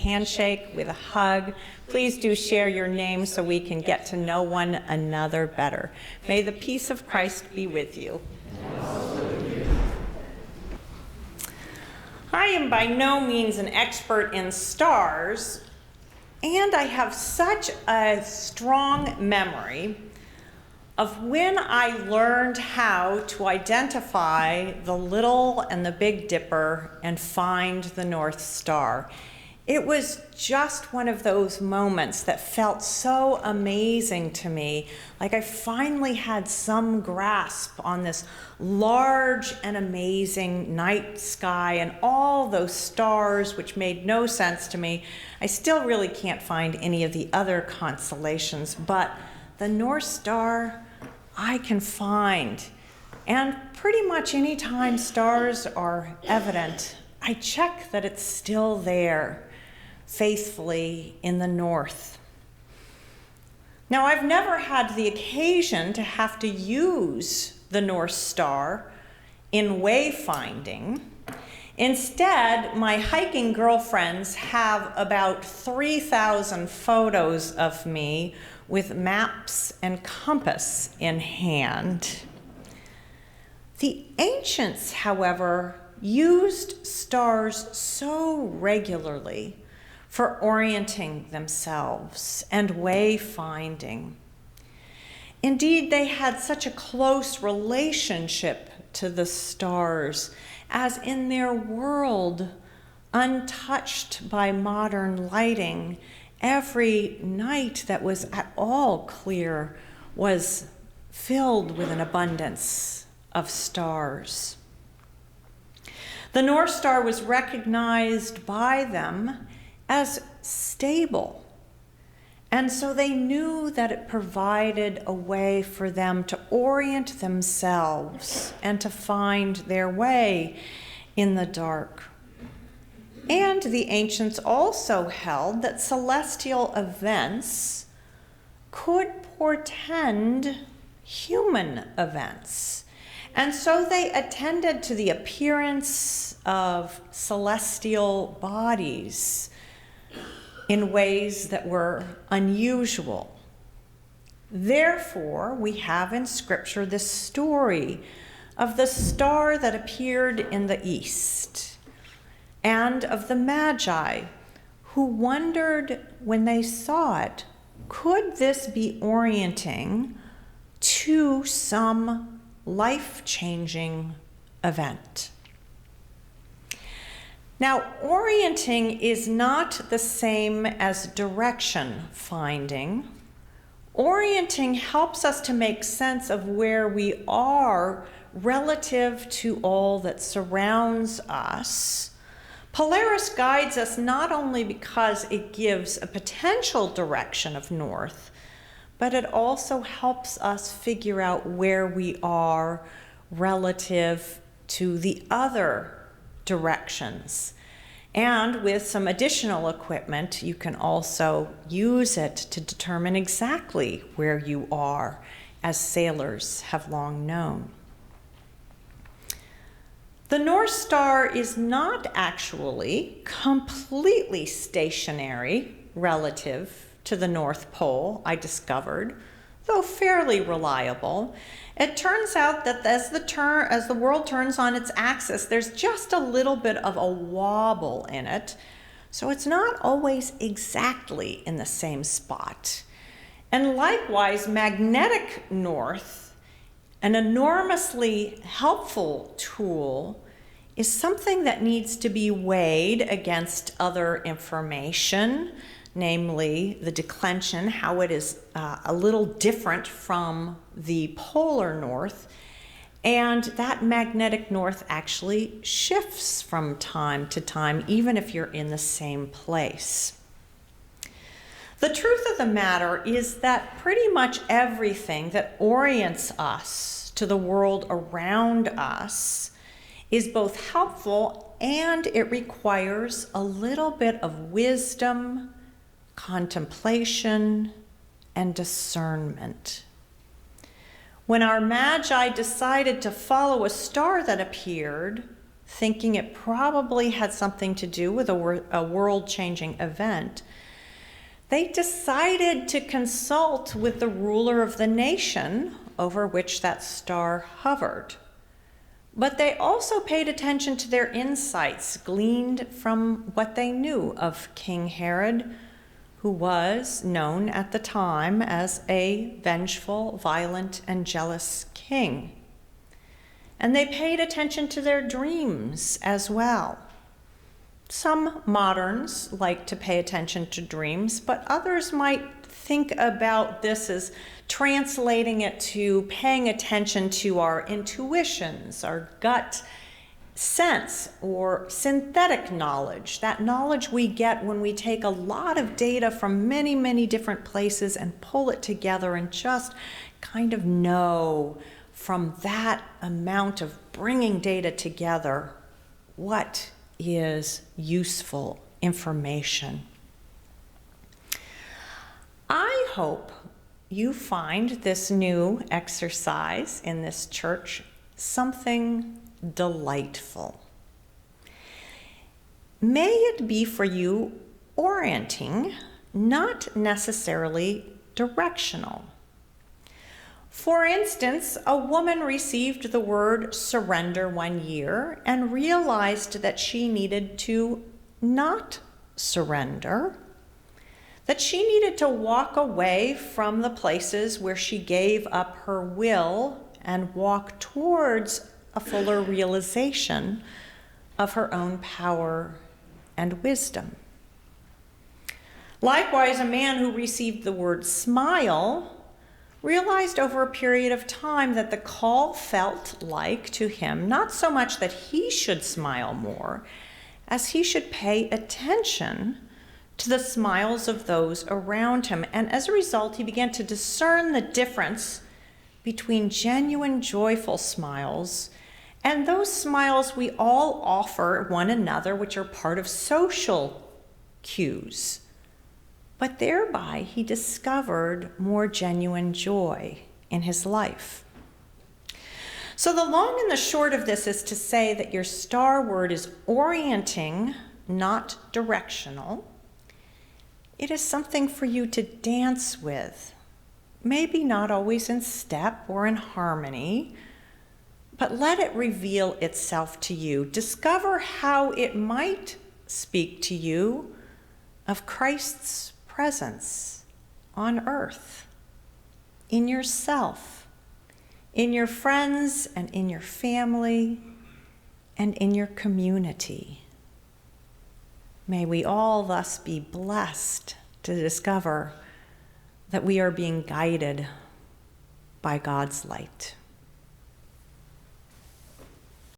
handshake, with a hug. Please do share your name so we can get to know one another better. May the peace of Christ be with you. I am by no means an expert in stars, and I have such a strong memory of when I learned how to identify the Little and the Big Dipper and find the North Star. It was just one of those moments that felt so amazing to me, like I finally had some grasp on this large and amazing night sky and all those stars, which made no sense to me. I still really can't find any of the other constellations, but the North Star I can find. And pretty much any time stars are evident, I check that it's still there, faithfully in the north. Now, I've never had the occasion to have to use the North Star in wayfinding. Instead, my hiking girlfriends have about 3,000 photos of me with maps and compass in hand. The ancients, however, used stars so regularly for orienting themselves and wayfinding. Indeed, they had such a close relationship to the stars, as in their world, untouched by modern lighting, every night that was at all clear was filled with an abundance of stars. The North Star was recognized by them as stable, and so they knew that it provided a way for them to orient themselves and to find their way in the dark. And the ancients also held that celestial events could portend human events. And so they attended to the appearance of celestial bodies in ways that were unusual. Therefore, we have in Scripture this story of the star that appeared in the east and of the Magi who wondered when they saw it, could this be orienting to some life-changing event? Now, orienting is not the same as direction finding. Orienting helps us to make sense of where we are relative to all that surrounds us. Polaris guides us not only because it gives a potential direction of north, but it also helps us figure out where we are relative to the other directions. And with some additional equipment, you can also use it to determine exactly where you are, as sailors have long known. The North Star is not actually completely stationary relative to the North Pole, I discovered, though fairly reliable. It turns out that as the world turns on its axis, there's just a little bit of a wobble in it, so it's not always exactly in the same spot. And likewise, magnetic north, an enormously helpful tool, is something that needs to be weighed against other information, namely the declension, how it is a little different from the polar north, and that magnetic north actually shifts from time to time, even if you're in the same place. The truth of the matter is that pretty much everything that orients us to the world around us is both helpful and it requires a little bit of wisdom, contemplation, and discernment. When our Magi decided to follow a star that appeared, thinking it probably had something to do with a world-changing event, they decided to consult with the ruler of the nation over which that star hovered. But they also paid attention to their insights gleaned from what they knew of King Herod, who was known at the time as a vengeful, violent, and jealous king. And they paid attention to their dreams as well. Some moderns like to pay attention to dreams, but others might think about this as translating it to paying attention to our intuitions, our gut sense, or synthetic knowledge, that knowledge we get when we take a lot of data from many, many different places and pull it together and just kind of know from that amount of bringing data together what is useful information. I hope you find this new exercise in this church something delightful. May it be for you orienting, not necessarily directional. For instance, a woman received the word surrender one year and realized that she needed to not surrender, that she needed to walk away from the places where she gave up her will and walk towards a fuller realization of her own power and wisdom. Likewise, a man who received the word smile realized over a period of time that the call felt like to him not so much that he should smile more as he should pay attention to the smiles of those around him. And as a result, he began to discern the difference between genuine, joyful smiles and those smiles we all offer one another, which are part of social cues. But thereby, he discovered more genuine joy in his life. So the long and the short of this is to say that your star word is orienting, not directional. It is something for you to dance with, maybe not always in step or in harmony, but let it reveal itself to you. Discover how it might speak to you of Christ's presence on earth, in yourself, in your friends and in your family, and in your community. May we all thus be blessed to discover that we are being guided by God's light.